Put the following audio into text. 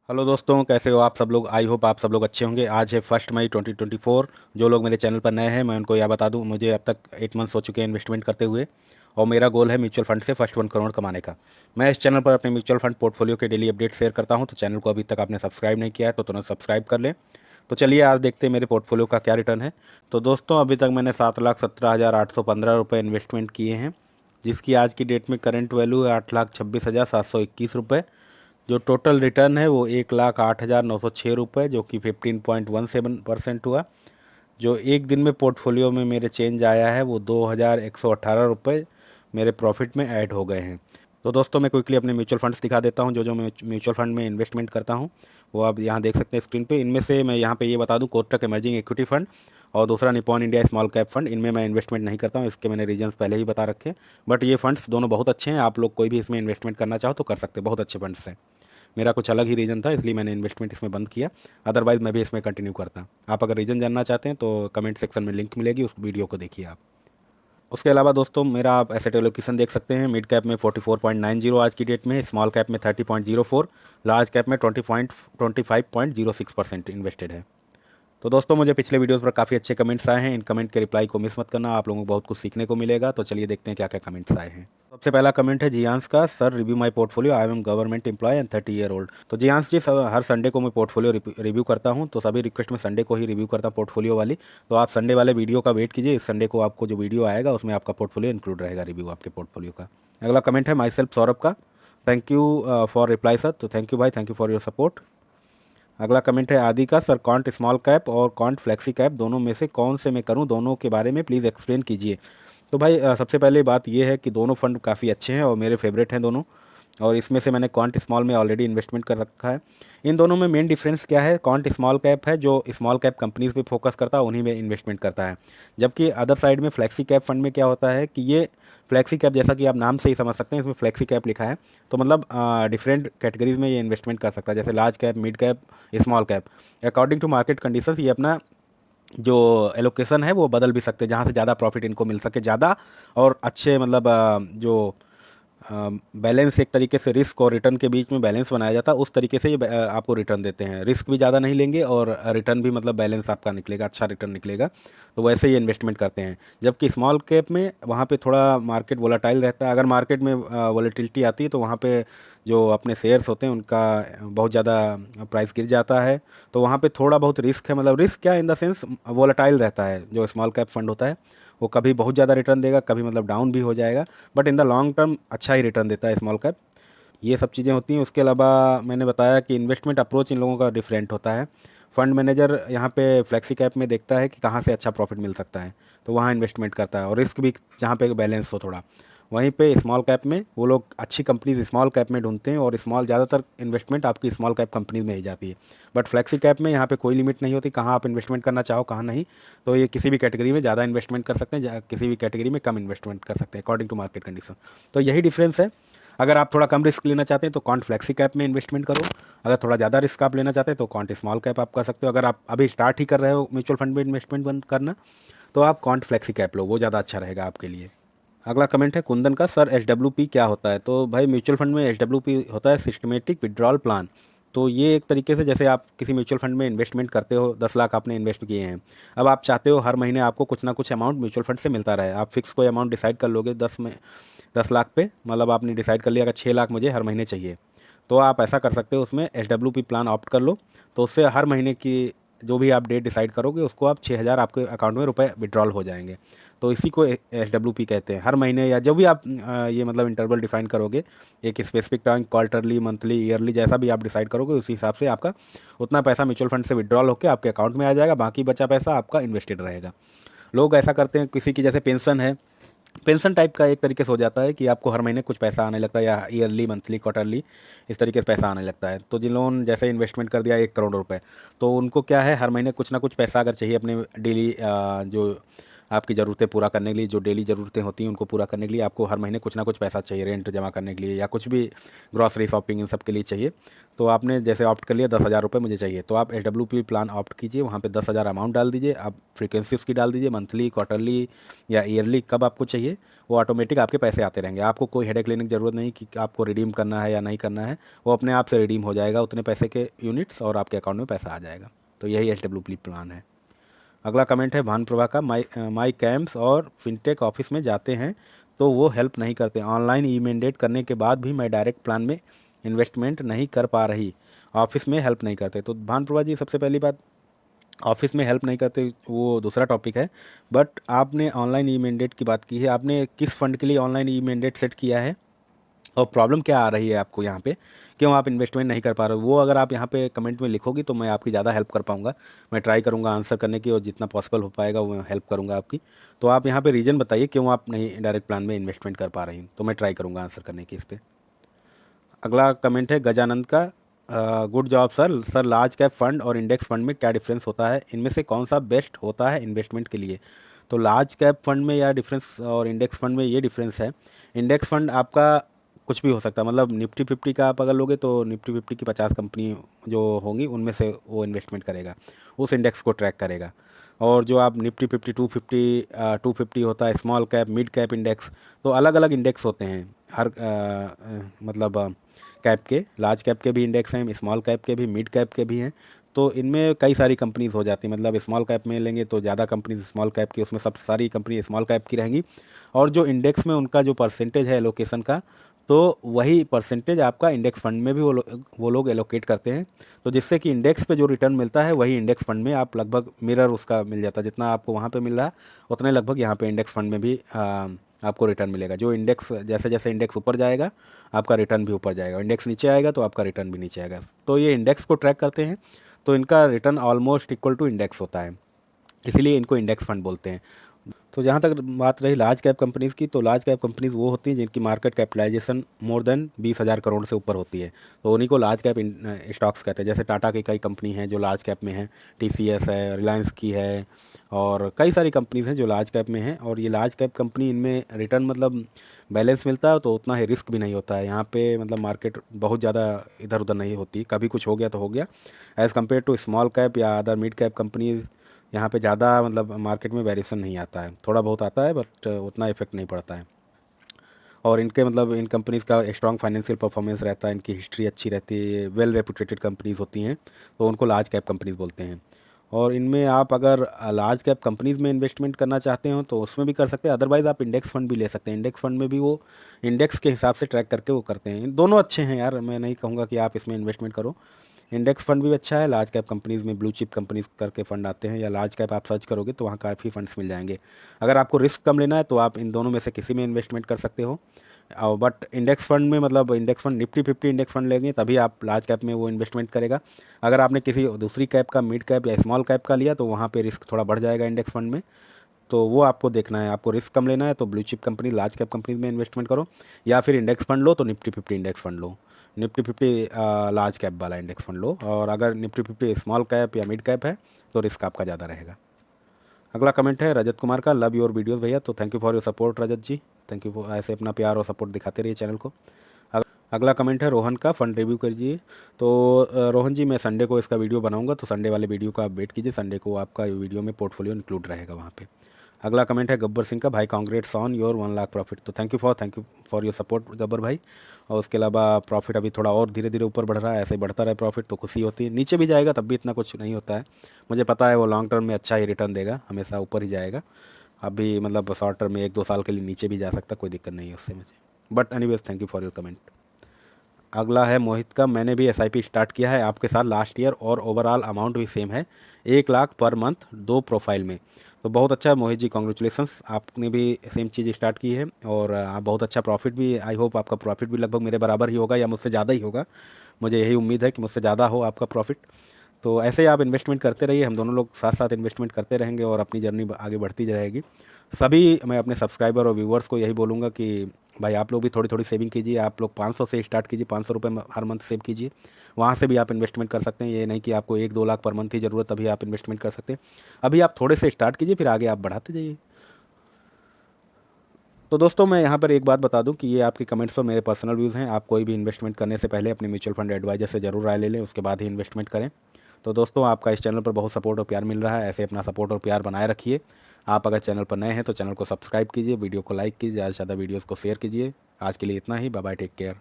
Hello दोस्तों, कैसे हो आप सब लोग। आई होप आप सब लोग अच्छे होंगे। आज है 1 मई 2024। जो लोग मेरे चैनल पर नए हैं, मैं उनको यह बता दूं, मुझे अब तक 8 मंथ्स हो चुके हैं इन्वेस्टमेंट करते हुए, और मेरा गोल है म्यूचुअल फंड से फर्स्ट 1 करोड़ कमाने का। मैं इस चैनल पर अपने म्यूचुअल फंड पोर्टफोलियो के डेली अपडेट शेयर करता हूं, तो चैनल को अभी तक आपने सब्सक्राइब नहीं किया है तो तुरंत सब्सक्राइब कर लें। तो चलिए आज देखते हैं मेरे पोर्टफोलियो का क्या रिटर्न है। तो दोस्तों, अभी तक मैंने 7,17,815 रुपये इन्वेस्टमेंट किए हैं, जिसकी आज की डेट में करंट वैल्यू है 8,26,721 रुपये। जो टोटल रिटर्न है वो 1,08,906 रुपये, जो कि 15.17% हुआ। जो एक दिन में पोर्टफोलियो में मेरे चेंज आया है वो 2,118 रुपये मेरे प्रॉफिट में ऐड हो गए हैं। तो दोस्तों, मैं क्विकली अपने म्यूचुअल फंड्स दिखा देता हूं, जो मैं म्यूचुअल फंड में इन्वेस्टमेंट करता हूं, वो आप यहाँ देख सकते हैं स्क्रीन पे। इनमें से मैं यहाँ पे ये बता दूं, कोटक इमर्जिंग इक्विटी फंड और दूसरा Nippon India small cap fund, इनमें मैं इन्वेस्टमेंट नहीं करता हूँ। इसके मैंने रीजंस पहले ही बता रखे हैं। बट ये फंड्स दोनों बहुत अच्छे हैं, आप लोग कोई भी इसमें इन्वेस्टमेंट करना चाहो तो कर सकते हैं, बहुत अच्छे फंड्स हैं। मेरा कुछ अलग ही रीज़न था, इसलिए मैंने इन्वेस्टमेंट इसमें बंद किया। अदरवाइज़ मैं भी इसमें कंटिन्यू करता। आप अगर रीज़न जानना चाहते हैं तो कमेंट सेक्शन में लिंक मिलेगी, उस वीडियो को देखिए आप। उसके अलावा दोस्तों, मेरा आप एसेट एलोकेशन देख सकते हैं। मिड कैप में 44.90 आज की डेट में, स्मॉल कैप में 30.04, लार्ज कैप में 25.06% इन्वेस्टेड है। तो दोस्तों, मुझे पिछले वीडियोस पर काफ़ी अच्छे कमेंट्स आए हैं। इन कमेंट के रिप्लाई को मिस मत करना, आप लोगों को बहुत कुछ सीखने को मिलेगा। तो चलिए देखते हैं क्या क्या कमेंट्स आए हैं। सबसे पहला कमेंट है जियांस का। Sir, review my portfolio, I am government employ and 30 year old. तो जियांस जी, हर संडे को मैं पोर्टफोलियो रिव्यू करता हूं, तो सभी रिक्वेस्ट में संडे को ही रिव्यू करता हूं पोर्टफोलियो वाली। तो आप संडे वाले वीडियो का वेट कीजिए, इस संडे को आपको जो वीडियो आएगा उसमें आपका पोर्टफोलियो इंक्लूड रहेगा, रिव्यू आपके पोर्टफोलियो का। अगला कमेंट है माई सेल्फ सौरभ का। Thank you for reply sir. तो थैंक यू भाई, thank you for your support. अगला कमेंट है आदि का। सर, कॉन्ट स्मॉल कैप और कॉन्ट फ्लेक्सी कैप दोनों में से कौन से मैं करूं, दोनों के बारे में प्लीज़ एक्सप्लेन कीजिए। तो भाई, सबसे पहले बात यह है कि दोनों फंड काफ़ी अच्छे हैं और मेरे फेवरेट हैं दोनों। और इसमें से मैंने क्वांट स्मॉल में ऑलरेडी इन्वेस्टमेंट कर रखा है। इन दोनों में मेन डिफरेंस क्या है, क्वांट स्मॉल कैप है जो स्मॉल कैप कंपनीज पे फोकस करता है, उन्हीं में इन्वेस्टमेंट करता है। जबकि अदर साइड में फ्लेक्सी कैप फंड में क्या होता है कि ये फ्लेक्सी कैप, जैसा कि आप नाम से ही समझ सकते हैं, इसमें फ्लेक्सी कैप लिखा है, तो मतलब डिफरेंट कैटेगरीज में ये इन्वेस्टमेंट कर सकता है, जैसे large cap, mid cap, small cap. According to market conditions ये अपना जो एलोकेशन है वो बदल भी सकते हैं, जहाँ से ज़्यादा प्रॉफिट इनको मिल सके, ज़्यादा और अच्छे, मतलब जो बैलेंस, एक तरीके से रिस्क और रिटर्न के बीच में बैलेंस बनाया जाता है, उस तरीके से ये आपको रिटर्न देते हैं। रिस्क भी ज़्यादा नहीं लेंगे और रिटर्न भी, मतलब बैलेंस आपका निकलेगा, अच्छा रिटर्न निकलेगा। तो वैसे ही इन्वेस्टमेंट करते हैं। जबकि स्मॉल कैप में वहाँ पे थोड़ा मार्केट वोलाटाइल रहता है। अगर मार्केट में वोलेटिलिटी आती है तो वहाँ पे जो अपने शेयर्स होते हैं उनका बहुत ज़्यादा प्राइस गिर जाता है। तो वहाँ पे थोड़ा बहुत रिस्क है, मतलब रिस्क क्या, इन द सेंस वोलाटाइल रहता है। जो स्मॉल कैप फंड होता है वो कभी बहुत ज़्यादा रिटर्न देगा, कभी मतलब डाउन भी हो जाएगा, but in the long term अच्छा ही रिटर्न देता है स्मॉल कैप। ये सब चीज़ें होती हैं। उसके अलावा मैंने बताया कि इन्वेस्टमेंट अप्रोच इन लोगों का डिफरेंट होता है। फंड मैनेजर यहाँ पे फ्लेक्सी कैप में देखता है कि कहाँ से अच्छा प्रॉफिट मिल सकता है, तो वहाँ इन्वेस्टमेंट करता है, और रिस्क भी जहाँ पे बैलेंस हो थोड़ा। वहीं पे स्मॉल कैप में वो लोग अच्छी कंपनीज स्मॉल कैप में ढूंढते हैं, और स्मॉल ज़्यादातर इन्वेस्टमेंट आपकी स्मॉल कैप कंपनीज में ही जाती है। बट फ्लेक्सी कैप में यहाँ पे कोई लिमिट नहीं होती, कहाँ आप इन्वेस्टमेंट करना चाहो कहाँ नहीं। तो ये किसी भी कैटेगरी में ज़्यादा इन्वेस्टमेंट कर सकते हैं, किसी भी कैटेगरी में कम इन्वेस्टमेंट कर सकते हैं, अकॉर्डिंग टू मार्केट कंडीशन। तो यही डिफरेंस है। अगर आप थोड़ा कम रिस्क लेना चाहते हैं तो कॉन्ट फ्लेक्सी कैप में इन्वेस्टमेंट करो। अगर थोड़ा ज़्यादा रिस्क आप लेना चाहते हैं तो कॉन्ट स्मॉल कैप आप कर सकते हो। अगर आप अभी स्टार्ट ही कर रहे हो म्यूचुअल फंड में इन्वेस्टमेंट बंद करना, तो आप कॉन्ट फ्लेक्सी कैप लो, वो ज़्यादा अच्छा रहेगा आपके लिए। अगला कमेंट है कुंदन का। सर, एच क्या होता है। तो भाई, म्यूचुअल फंड में एच होता है सिस्टमेटिक विड्रॉल प्लान। तो ये एक तरीके से, जैसे आप किसी म्यूचुअल फंड में इन्वेस्टमेंट करते हो, 10 लाख आपने इन्वेस्ट किए हैं। अब आप चाहते हो हर महीने आपको कुछ ना कुछ अमाउंट म्यूचुअल फंड से मिलता रहे। आप फिक्स कोई अमाउंट डिसाइड कर लोगे, 10 लाख पे, मतलब आपने डिसाइड कर लिया अगर 6 लाख मुझे हर महीने चाहिए, तो आप ऐसा कर सकते हो, उसमें एच प्लान ऑप्ट कर लो। तो उससे हर महीने की जो भी आप डेट डिसाइड करोगे उसको आप 6,000 आपके अकाउंट में रुपए विड्रॉल हो जाएंगे। तो इसी को एच कहते हैं। हर महीने या जब भी आप ये मतलब इंटरवल डिफाइन करोगे, एक specific time, quarterly, monthly, yearly, जैसा भी आप डिसाइड करोगे उसी हिसाब से आपका उतना पैसा म्यूचुअल फंड से विड्रॉल होकर आपके अकाउंट में आ जाएगा। बाकी बचा पैसा आपका इन्वेस्टेड रहेगा। लोग ऐसा करते हैं, किसी की जैसे पेंशन है, पेंशन टाइप का एक तरीके से हो जाता है कि आपको हर महीने कुछ पैसा आने लगता है, या ईयरली, मंथली, क्वार्टरली, इस तरीके से पैसा आने लगता है। तो जिन लोगों ने जैसे इन्वेस्टमेंट कर दिया 1 करोड़ रुपए, तो उनको क्या है, हर महीने कुछ ना कुछ पैसा अगर चाहिए अपने डेली जो आपकी ज़रूरतें पूरा करने के लिए, जो डेली ज़रूरतें होती हैं उनको पूरा करने के लिए आपको हर महीने कुछ ना कुछ पैसा चाहिए, रेंट जमा करने के लिए या कुछ भी ग्रॉसरी शॉपिंग इन सब के लिए चाहिए। तो आपने जैसे ऑप्ट कर लिया 10,000 रुपये मुझे चाहिए, तो आप SWP प्लान ऑप्ट कीजिए, वहाँ पे 10,000 अमाउंट डाल दीजिए, आप फ्रीक्वेंसी उसकी डाल दीजिए, मंथली, क्वार्टरली या ईयरली कब आपको चाहिए, वो ऑटोमेटिक आपके पैसे आते रहेंगे। आपको कोई हेडेक लेने की ज़रूरत नहीं कि आपको रिडीम करना है या नहीं करना है, वो अपने आप से रिडीम हो जाएगा उतने पैसे के यूनिट्स और आपके अकाउंट में पैसा आ जाएगा। तो यही SWP प्लान है। अगला कमेंट है भान प्रभा का, माई कैम्प्स और फिनटेक ऑफिस में जाते हैं तो वो हेल्प नहीं करते, ऑनलाइन ई मैंडेट करने के बाद भी मैं डायरेक्ट प्लान में इन्वेस्टमेंट नहीं कर पा रही, ऑफिस में हेल्प नहीं करते। तो भान प्रभा जी, सबसे पहली बात, ऑफिस में हेल्प नहीं करते वो दूसरा टॉपिक है, बट आपने ऑनलाइन ई मैंडेट की बात की है, आपने किस फंड के लिए ऑनलाइन ई मैंडेट सेट किया है और प्रॉब्लम क्या आ रही है आपको यहाँ पे, क्यों आप इन्वेस्टमेंट नहीं कर पा रहे हो, वो अगर आप यहाँ पे कमेंट में लिखोगी तो मैं आपकी ज़्यादा हेल्प कर पाऊँगा। मैं ट्राई करूँगा आंसर करने की और जितना पॉसिबल हो पाएगा वो मैं हेल्प करूँगा आपकी। तो आप यहाँ पे रीज़न बताइए क्यों आप नहीं डायरेक्ट प्लान में इन्वेस्टमेंट कर पा रही हैं, तो मैं ट्राई करूँगा आंसर करने की इस पर। अगला कमेंट है गजानंद का, good job sir. Sir large cap fund और इंडेक्स फंड में क्या डिफरेंस होता है, इनमें से कौन सा बेस्ट होता है इन्वेस्टमेंट के लिए। तो लार्ज कैप फंड में या डिफरेंस और इंडेक्स फंड में ये डिफरेंस है, इंडेक्स फंड आपका कुछ भी हो सकता है, मतलब निफ्टी 50 का आप अगर लोगे तो निफ्टी 50 की 50 कंपनी जो होंगी उनमें से वो इन्वेस्टमेंट करेगा, उस इंडेक्स को ट्रैक करेगा। और जो आप निफ्टी 50, 250 होता है small cap mid cap index, तो अलग अलग इंडेक्स होते हैं हर मतलब कैप के, लार्ज कैप के भी इंडेक्स हैं, स्मॉल कैप के भी, मिड कैप के भी हैं। तो इनमें कई सारी कंपनीज़ हो जाती हैं, मतलब स्मॉल कैप में लेंगे तो ज़्यादा कंपनीज स्मॉल कैप की, उसमें सब सारी कंपनी स्मॉल कैप की रहेंगी। और जो इंडेक्स में उनका जो परसेंटेज है एलोकेशन का, तो वही परसेंटेज आपका इंडेक्स फंड में भी वो लोग एलोकेट करते हैं। तो जिससे कि इंडेक्स पे जो रिटर्न मिलता है वही इंडेक्स फंड में आप लगभग मिरर उसका मिल जाता है, जितना आपको वहाँ पे मिल रहा है उतने लगभग यहाँ पे इंडेक्स फंड में भी आपको रिटर्न मिलेगा। जो इंडेक्स जैसे जैसे इंडेक्स ऊपर जाएगा आपका रिटर्न भी ऊपर जाएगा, इंडेक्स नीचे आएगा तो आपका रिटर्न भी नीचे आएगा। तो ये इंडेक्स को ट्रैक करते हैं तो इनका return almost equal to index होता है, इसीलिए इनको इंडेक्स फंड बोलते हैं। तो जहाँ तक बात रही लार्ज कैप कंपनीज़ की, तो लार्ज कैप कंपनीज़ वो होती हैं जिनकी market capitalization more than 20,000 crore से ऊपर होती है, तो उन्हीं को लार्ज कैप स्टॉक्स कहते हैं। जैसे टाटा की कई कंपनी हैं जो लार्ज कैप में हैं, TCS है, रिलायंस की है, और कई सारी कंपनीज़ हैं जो लार्ज कैप में हैं। और ये लार्ज कैप कंपनी, इनमें रिटर्न मतलब बैलेंस मिलता है तो उतना ही रिस्क भी नहीं होता है यहाँ पे, मतलब मार्केट बहुत ज़्यादा इधर उधर नहीं होती, कभी कुछ हो गया तो हो गया, as compare to small cap या अदर मिड कैप कंपनीज़। यहाँ पे ज़्यादा मतलब मार्केट में वेरिएशन नहीं आता है, थोड़ा बहुत आता है बट उतना इफेक्ट नहीं पड़ता है। और इनके मतलब इन कंपनीज़ का स्ट्रॉन्ग फाइनेंशियल परफॉर्मेंस रहता है, इनकी हिस्ट्री अच्छी रहती है, वेल रेपुटेटेड कंपनीज़ होती हैं, तो उनको लार्ज कैप कंपनीज़ बोलते हैं। और इनमें आप अगर लार्ज कैप कंपनीज़ में इन्वेस्टमेंट करना चाहते हो तो उसमें भी कर सकते हैं, अदरवाइज़ आप इंडेक्स फंड भी ले सकते हैं। इंडेक्स फंड में भी वो इंडेक्स के हिसाब से ट्रैक करके वो करते हैं। दोनों अच्छे हैं यार, मैं नहीं कहूँगा कि आप इसमें इन्वेस्टमेंट करो, इंडेक्स फंड भी अच्छा है। लार्ज कैप कंपनीज़ में ब्लू चिप कंपनीज करके फ़ंड आते हैं, या लार्ज कैप आप सर्च करोगे तो वहाँ काफ़ी फंड्स मिल जाएंगे। अगर आपको रिस्क कम लेना है तो आप इन दोनों में से किसी में इन्वेस्टमेंट कर सकते हो। और बट इंडेक्स फंड में मतलब index fund Nifty 50 index fund लेंगे तभी आप लार्ज कैप में वो इन्वेस्टमेंट करेगा। अगर आपने किसी दूसरी कैप का, मिड कैप या स्मॉल कैप का लिया तो वहाँ पे रिस्क थोड़ा बढ़ जाएगा इंडेक्स फंड में, तो वो आपको देखना है। आपको रिस्क कम लेना है तो blue chip company, large cap companies में इन्वेस्टमेंट करो, या फिर इंडेक्स फंड लो तो निफ्टी 50 इंडेक्स फंड लो, निफ्टी 50 लार्ज कैप वाला इंडेक्स फंड लो, और अगर निफ्टी 50 स्मॉल कैप या मिड कैप है तो रिस्क आपका ज़्यादा रहेगा। अगला कमेंट है रजत कुमार का, लव योर वीडियोस भैया। तो thank you for your support Rajat ji, thank you, ऐसे अपना प्यार और सपोर्ट दिखाते रहिए चैनल को। अगला कमेंट है रोहन का, फंड रिव्यू करिए। तो रोहन जी, मैं संडे को इसका वीडियो बनाऊंगा, तो संडे वाले वीडियो का आप वेट कीजिए, संडे को आपका वीडियो में पोर्टफोलियो इंक्लूड रहेगा वहाँ पे। अगला कमेंट है गब्बर सिंह का, भाई congrats on your 1 lakh profit. तो thank you for your support Gabbar भाई। और उसके अलावा प्रॉफिट अभी थोड़ा और धीरे धीरे ऊपर बढ़ रहा है, ऐसे बढ़ता रहे प्रॉफिट तो खुशी होती है, नीचे भी जाएगा तब भी इतना कुछ नहीं होता है, मुझे पता है वो लॉन्ग टर्म में अच्छा ही रिटर्न देगा, हमेशा ऊपर ही जाएगा। अभी मतलब शॉर्ट टर्म में 1-2 साल के लिए नीचे भी जा सकता, कोई दिक्कत नहीं है उससे मुझे, but anyways thank you for your comment. अगला है मोहित का, मैंने भी SIP स्टार्ट किया है आपके साथ लास्ट ईयर और ओवरऑल अमाउंट भी सेम है, 1 लाख पर मंथ 2 प्रोफाइल में। तो बहुत अच्छा है मोहित जी, कॉन्ग्रेचुलेसन्स, आपने भी सेम चीज़ स्टार्ट की है और आप बहुत अच्छा प्रॉफिट भी, आई होप आपका प्रॉफिट भी लगभग मेरे बराबर ही होगा या मुझसे ज़्यादा ही होगा, मुझे यही उम्मीद है कि मुझसे ज़्यादा हो आपका प्रॉफिट। तो ऐसे ही आप इन्वेस्टमेंट करते रहिए, हम दोनों लोग साथ साथ इन्वेस्टमेंट करते रहेंगे और अपनी जर्नी आगे बढ़ती रहेगी। सभी मैं अपने सब्सक्राइबर और व्यूवर्स को यही बोलूँगा कि भाई आप लोग भी थोड़ी थोड़ी सेविंग कीजिए, आप लोग 500 से स्टार्ट कीजिए, 500 रुपये हर मंथ सेव कीजिए, वहाँ से भी आप इन्वेस्टमेंट कर सकते हैं। ये नहीं कि आपको 1-2 लाख पर मंथ ही ज़रूरत तभी आप इन्वेस्टमेंट कर सकते हैं। अभी आप थोड़े से स्टार्ट कीजिए, फिर आगे आप बढ़ाते जाइए। तो दोस्तों मैं यहाँ पर एक बात बता दूं कि ये आपके कमेंट्स और मेरे पर्सनल व्यूज़ हैं। आप कोई भी इन्वेस्टमेंट करने से पहले अपने म्यूचुअल फंड एडवाइजर से ज़रूर राय ले लें, उसके बाद ही इन्वेस्टमेंट करें। तो दोस्तों आपका इस चैनल पर बहुत सपोर्ट और प्यार मिल रहा है, ऐसे अपना सपोर्ट और प्यार बनाए रखिए। आप अगर चैनल पर नए हैं तो चैनल को सब्सक्राइब कीजिए, वीडियो को लाइक कीजिए, ज़्यादा से ज़्यादा वीडियोज़ को शेयर कीजिए। आज के लिए इतना ही, बाय बाय, टेक केयर।